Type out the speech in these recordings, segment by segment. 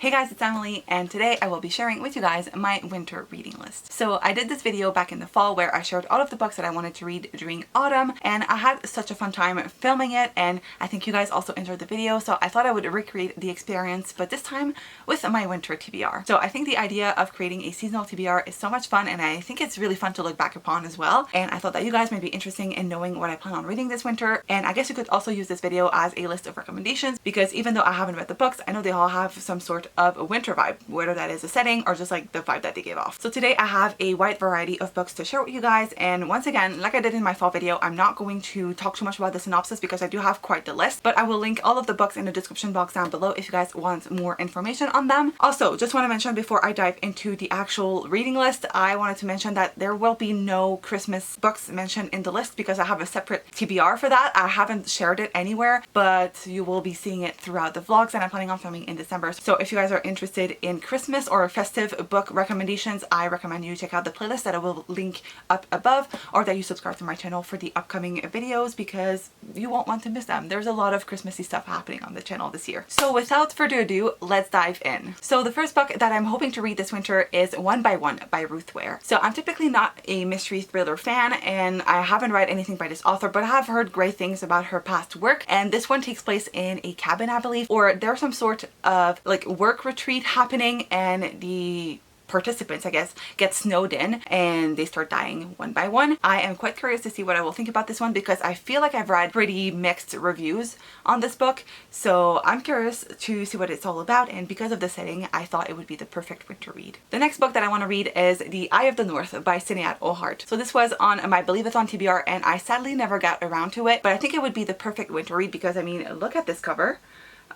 Hey guys, it's Emily, and today I will be sharing with you guys my winter reading list. So I did this video back in the fall where I shared all of the books that I wanted to read during autumn, and I had such a fun time filming it, and I think you guys also enjoyed the video, so I thought I would recreate the experience, but this time with my winter TBR. So I think the idea of creating a seasonal TBR is so much fun, and I think it's really fun to look back upon as well, and I thought that you guys may be interested in knowing what I plan on reading this winter, and I guess you could also use this video as a list of recommendations, because even though I haven't read the books, I know they all have some sort of a winter vibe, whether that is a setting or just like the vibe that they gave off. So today I have a wide variety of books to share with you guys, and once again, like I did in my fall video, I'm not going to talk too much about the synopsis because I do have quite the list, but I will link all of the books in the description box down below if you guys want more information on them. Also, just want to mention before I dive into the actual reading list, I wanted to mention that there will be no Christmas books mentioned in the list because I have a separate TBR for that. I haven't shared it anywhere, but you will be seeing it throughout the vlogs that I'm planning on filming in December. So if you guys are interested in Christmas or festive book recommendations, I recommend you check out the playlist that I will link up above, or that you subscribe to my channel for the upcoming videos because you won't want to miss them. There's a lot of Christmassy stuff happening on the channel this year. So without further ado, let's dive in. So the first book that I'm hoping to read this winter is One by One by Ruth Ware. So I'm typically not a mystery thriller fan, and I haven't read anything by this author, but I have heard great things about her past work, and this one takes place in a cabin, I believe, or there's some sort of like work retreat happening, and the participants, I guess, get snowed in and they start dying one by one. I am quite curious to see what I will think about this one because I feel like I've read pretty mixed reviews on this book, so I'm curious to see what it's all about, and because of the setting, I thought it would be the perfect winter read. The next book that I want to read is The Eye of the North by Sinead O'Hart. So this was on my Believe-a-thon TBR, and I sadly never got around to it, but I think it would be the perfect winter read because, I mean, look at this cover.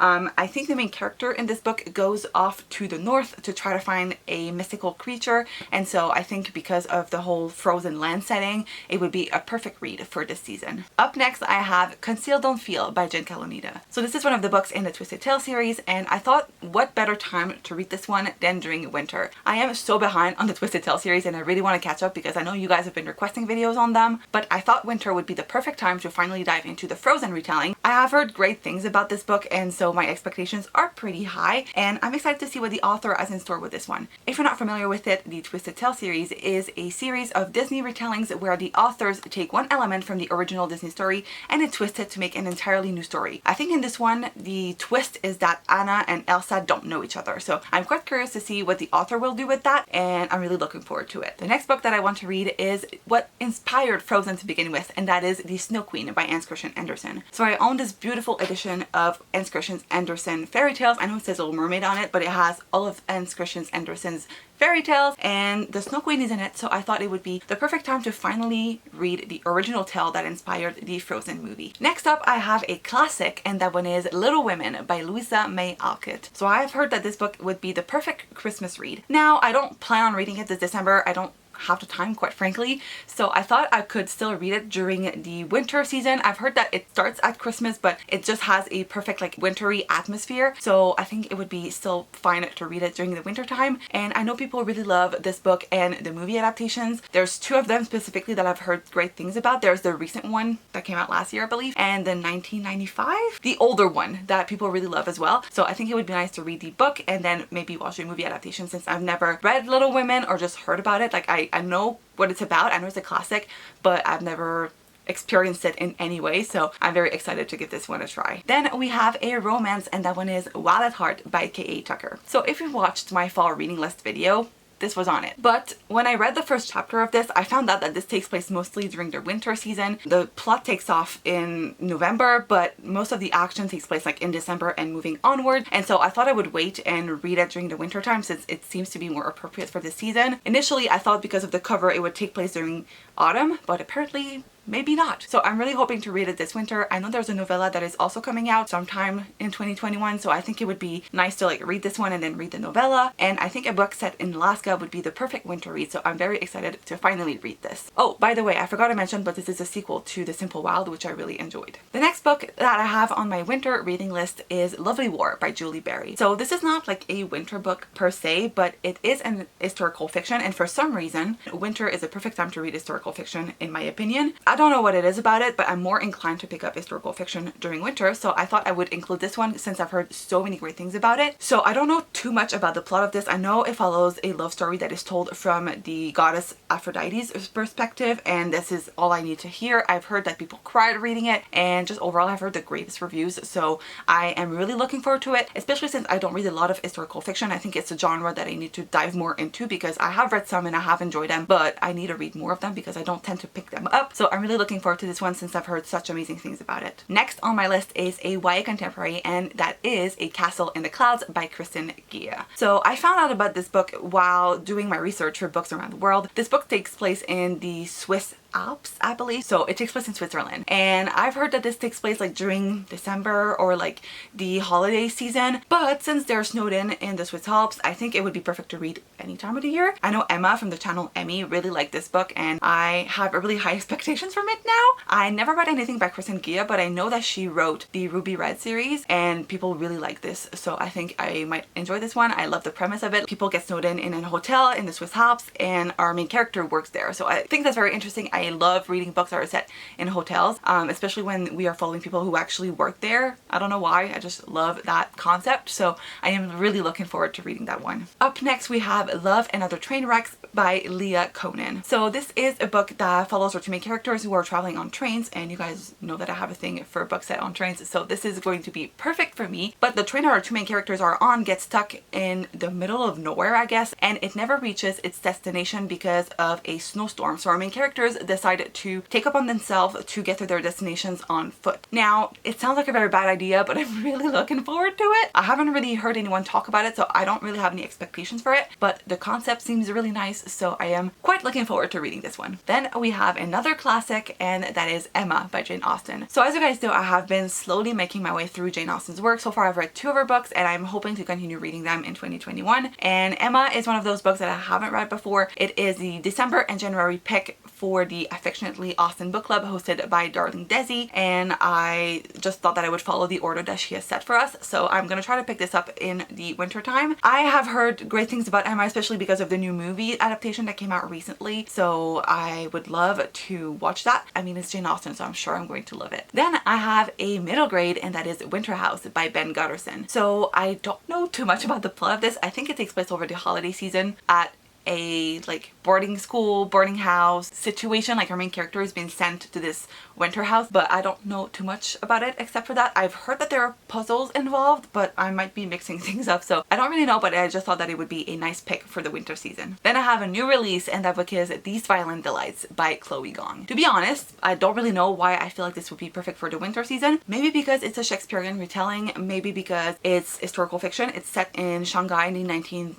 I think the main character in this book goes off to the north to try to find a mystical creature, and so I think because of the whole frozen land setting, it would be a perfect read for this season. Up next, I have Conceal Don't Feel by Jen Calonita. So this is one of the books in the Twisted Tale series, and I thought what better time to read this one than during winter. I am so behind on the Twisted Tale series and I really want to catch up because I know you guys have been requesting videos on them, but I thought winter would be the perfect time to finally dive into the Frozen retelling. I have heard great things about this book, and so my expectations are pretty high, and I'm excited to see what the author has in store with this one. If you're not familiar with it, the Twisted Tale series is a series of Disney retellings where the authors take one element from the original Disney story and then twist it to make an entirely new story. I think in this one, the twist is that Anna and Elsa don't know each other, so I'm quite curious to see what the author will do with that, and I'm really looking forward to it. The next book that I want to read is what inspired Frozen to begin with, and that is The Snow Queen by Hans Christian Andersen. So I own this beautiful edition of Hans Christian Andersen fairy tales. I know it says Little Mermaid on it, but it has all of Hans Christian Andersen's fairy tales, and the Snow Queen is in it, so I thought it would be the perfect time to finally read the original tale that inspired the Frozen movie. Next up, I have a classic, and that one is Little Women by Louisa May Alcott. So I've heard that this book would be the perfect Christmas read. Now, I don't plan on reading it this December. I don't have the time, quite frankly, so I thought I could still read it during the winter season. I've heard that it starts at Christmas, but it just has a perfect like wintry atmosphere, so I think it would be still fine to read it during the winter time. And I know people really love this book and the movie adaptations. There's two of them specifically that I've heard great things about. There's the recent one that came out last year, I believe, and the 1995, the older one that people really love as well. So I think it would be nice to read the book and then maybe watch the movie adaptation, since I've never read Little Women or just heard about it. Like I know what it's about, I know it's a classic, but I've never experienced it in any way, so I'm very excited to give this one a try. Then we have a romance, and that one is Wild at Heart by K.A. Tucker. So if you've watched my fall reading list video, this was on it. But when I read the first chapter of this, I found out that this takes place mostly during the winter season. The plot takes off in November, but most of the action takes place like in December and moving onward. And so I thought I would wait and read it during the winter time since it seems to be more appropriate for this season. Initially, I thought because of the cover it would take place during autumn, but apparently maybe not. So I'm really hoping to read it this winter. I know there's a novella that is also coming out sometime in 2021, so I think it would be nice to like read this one and then read the novella. And I think a book set in Alaska would be the perfect winter read, so I'm very excited to finally read this. Oh, by the way, I forgot to mention, but this is a sequel to The Simple Wild, which I really enjoyed. The next book that I have on my winter reading list is Lovely War by Julie Berry. So this is not like a winter book per se, but it is an historical fiction, and for some reason, winter is a perfect time to read historical fiction, in my opinion. I don't know what it is about it, but I'm more inclined to pick up historical fiction during winter, so I thought I would include this one since I've heard so many great things about it. So I don't know too much about the plot of this. I know it follows a love story that is told from the goddess Aphrodite's perspective, and this is all I need to hear. I've heard that people cried reading it, and just overall I've heard the greatest reviews, so I am really looking forward to it, especially since I don't read a lot of historical fiction. I think it's a genre that I need to dive more into because I have read some and I have enjoyed them, but I need to read more of them because I don't tend to pick them up. So I'm really looking forward to this one since I've heard such amazing things about it. Next on my list is a YA contemporary, and that is A Castle in the Clouds by Kristen Gia. So I found out about this book while doing my research for books around the world. This book takes place in the Swiss Alps, I believe. So it takes place in Switzerland, and I've heard that this takes place like during December or like the holiday season, but since they're snowed in the Swiss Alps, I think it would be perfect to read any time of the year. I know Emma from the channel Emmy really liked this book, and I have really high expectations from it now. I never read anything by Kristen Gia, but I know that she wrote the Ruby Red series and people really like this, so I think I might enjoy this one. I love the premise of it. People get snowed in a hotel in the Swiss Alps, and our main character works there, so I think that's very interesting. I love reading books that are set in hotels, especially when we are following people who actually work there. I don't know why, I just love that concept, so I am really looking forward to reading that one. Up next we have Love and Other Train Wrecks by Leah Conan. So this is a book that follows our two main characters who are traveling on trains, and you guys know that I have a thing for books set on trains, so this is going to be perfect for me. But the train our two main characters are on gets stuck in the middle of nowhere, I guess, and it never reaches its destination because of a snowstorm. So our main characters decide to take up on themselves to get to their destinations on foot. Now, it sounds like a very bad idea, but I'm really looking forward to it. I haven't really heard anyone talk about it, so I don't really have any expectations for it, but the concept seems really nice, so I am quite looking forward to reading this one. Then we have another classic, and that is Emma by Jane Austen. So as you guys know, I have been slowly making my way through Jane Austen's work. So far I've read 2 of her books, and I'm hoping to continue reading them in 2021. And Emma is one of those books that I haven't read before. It is the December and January pick for the Affectionately Austen book club hosted by Darling Desi, and I just thought that I would follow the order that she has set for us, so I'm gonna try to pick this up in the winter time. I have heard great things about Emma, especially because of the new movie adaptation that came out recently, so I would love to watch that. I mean, it's Jane Austen, so I'm sure I'm going to love it. Then I have a middle grade, and that is Winter House by Ben Gutterson. So I don't know too much about the plot of this. I think it takes place over the holiday season at a like boarding school, boarding house situation. Like our main character is being sent to this winter house, but I don't know too much about it except for that I've heard that there are puzzles involved, but I might be mixing things up, so I don't really know, but I just thought that it would be a nice pick for the winter season. Then I have a new release, and that book is These Violent Delights by Chloe Gong. To be honest, I don't really know why I feel like this would be perfect for the winter season. Maybe because it's a Shakespearean retelling, maybe because it's historical fiction. It's set in Shanghai in the 1920s,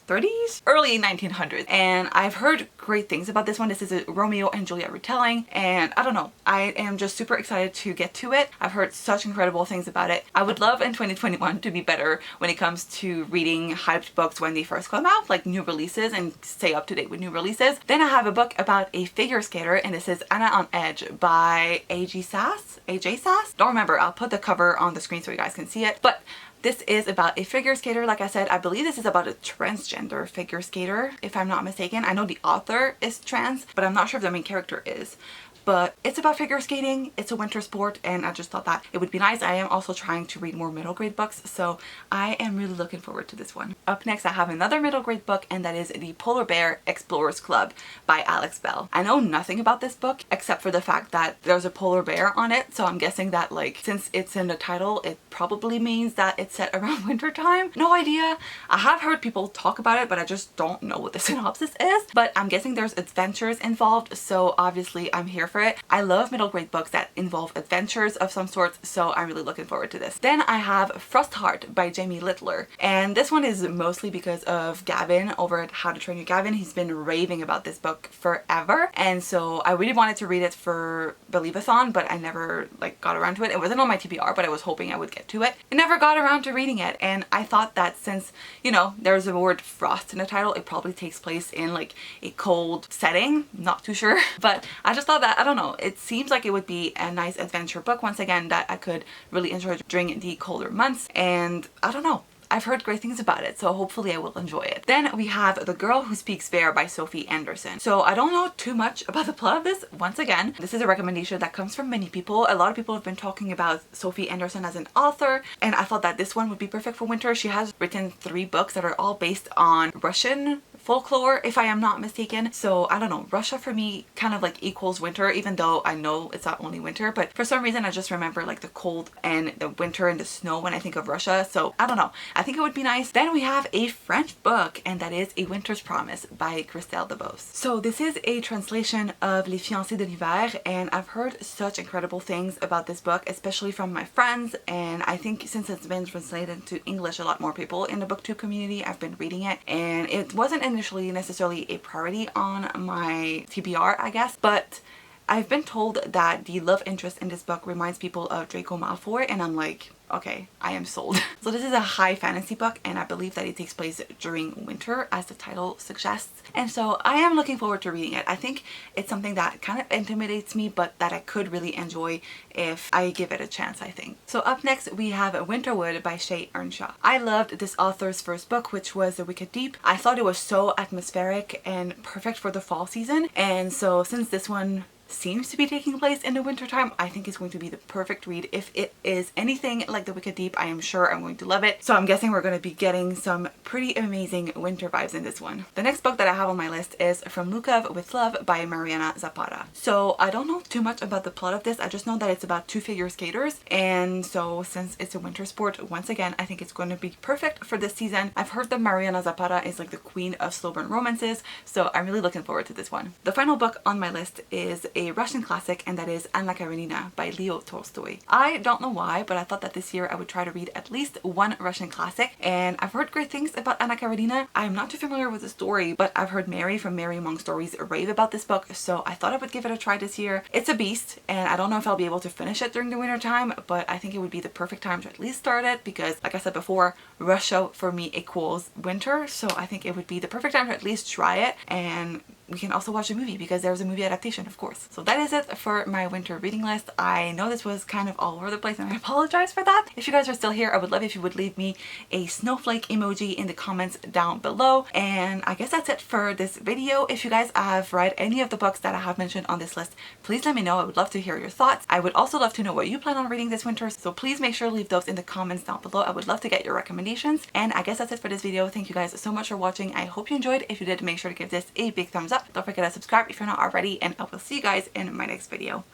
30s, early 1900s, and I've heard great things about this one. This is a Romeo and Juliet retelling, and I don't know, I am just super excited to get to it. I've heard such incredible things about it. I would love in 2021 to be better when it comes to reading hyped books when they first come out, like new releases, and stay up to date with new releases. Then I have a book about a figure skater, and this is Anna on Edge by AJ Sass? Don't remember, I'll put the cover on the screen so you guys can see it, but this is about a figure skater. Like I said, I believe this is about a transgender figure skater, if I'm not mistaken. I know the author is trans, but I'm not sure if the main character is. But it's about figure skating, it's a winter sport, and I just thought that it would be nice. I am also trying to read more middle grade books, so I am really looking forward to this one. Up next, I have another middle grade book, and that is The Polar Bear Explorers Club by Alex Bell. I know nothing about this book except for the fact that there's a polar bear on it, so I'm guessing that, like, since it's in the title, it probably means that it's set around winter time. No idea. I have heard people talk about it, but I just don't know what the synopsis is. But I'm guessing there's adventures involved, so obviously I'm here for it. I love middle grade books that involve adventures of some sort, so I'm really looking forward to this. Then I have Frostheart by Jamie Littler, and this one is mostly because of Gavin over at How to Train Your Gavin. He's been raving about this book forever, and so I really wanted to read it for Believathon, but I never like got around to it. It wasn't on my TBR, but I was hoping I would get to it. I never got around to reading it, and I thought that since, you know, there's a word frost in the title, it probably takes place in like a cold setting. Not too sure, but I just thought that, I don't know, it seems like it would be a nice adventure book once again that I could really enjoy during the colder months, and I don't know, I've heard great things about it, so hopefully I will enjoy it. Then we have The Girl Who Speaks Fair by Sophie Anderson. So I don't know too much about the plot of this. Once again, this is a recommendation that comes from many people. A lot of people have been talking about Sophie Anderson as an author, and I thought that this one would be perfect for winter. She has written 3 books that are all based on Russian folklore, if I am not mistaken. So I don't know, Russia for me kind of like equals winter, even though I know it's not only winter, but for some reason I just remember like the cold and the winter and the snow when I think of Russia. So I don't know, I think it would be nice. Then we have a French book, and that is A Winter's Promise by Christelle Debose. So this is a translation of Les Fiancés de l'Hiver, and I've heard such incredible things about this book, especially from my friends, and I think since it's been translated to English, a lot more people in the booktube community have been reading it, and it wasn't initially necessarily a priority on my TBR, I guess, but I've been told that the love interest in this book reminds people of Draco Malfoy, and I'm like, okay, I am sold. So this is a high fantasy book, and I believe that it takes place during winter, as the title suggests. And so I am looking forward to reading it. I think it's something that kind of intimidates me, but that I could really enjoy if I give it a chance, I think. So up next, we have Winterwood by Shay Earnshaw. I loved this author's first book, which was The Wicked Deep. I thought it was so atmospheric and perfect for the fall season. And so since this one seems to be taking place in the winter time, I think it's going to be the perfect read. If it is anything like The Wicked Deep, I am sure I'm going to love it. So I'm guessing we're going to be getting some pretty amazing winter vibes in this one. The next book that I have on my list is From Lukov with Love by Mariana Zapata. So I don't know too much about the plot of this. I just know that it's about 2 figure skaters, and so since it's a winter sport, once again, I think it's going to be perfect for this season. I've heard that Mariana Zapata is like the queen of slow burn romances, so I'm really looking forward to this one. The final book on my list is a Russian classic, and that is Anna Karenina by Leo Tolstoy. I don't know why, but I thought that this year I would try to read at least one Russian classic, and I've heard great things about Anna Karenina. I'm not too familiar with the story, but I've heard Mary from Mary Among Stories rave about this book, so I thought I would give it a try this year. It's a beast, and I don't know if I'll be able to finish it during the winter time, but I think it would be the perfect time to at least start it, because like I said before, Russia for me equals winter, so I think it would be the perfect time to at least try it, and we can also watch a movie because there's a movie adaptation, of course. So that is it for my winter reading list. I know this was kind of all over the place, and I apologize for that. If you guys are still here, I would love if you would leave me a snowflake emoji in the comments down below. And I guess that's it for this video. If you guys have read any of the books that I have mentioned on this list, please let me know. I would love to hear your thoughts. I would also love to know what you plan on reading this winter, so please make sure to leave those in the comments down below. I would love to get your recommendations. And I guess that's it for this video. Thank you guys so much for watching. I hope you enjoyed. If you did, make sure to give this a big thumbs up. Don't forget to subscribe if you're not already, and I will see you guys in my next video.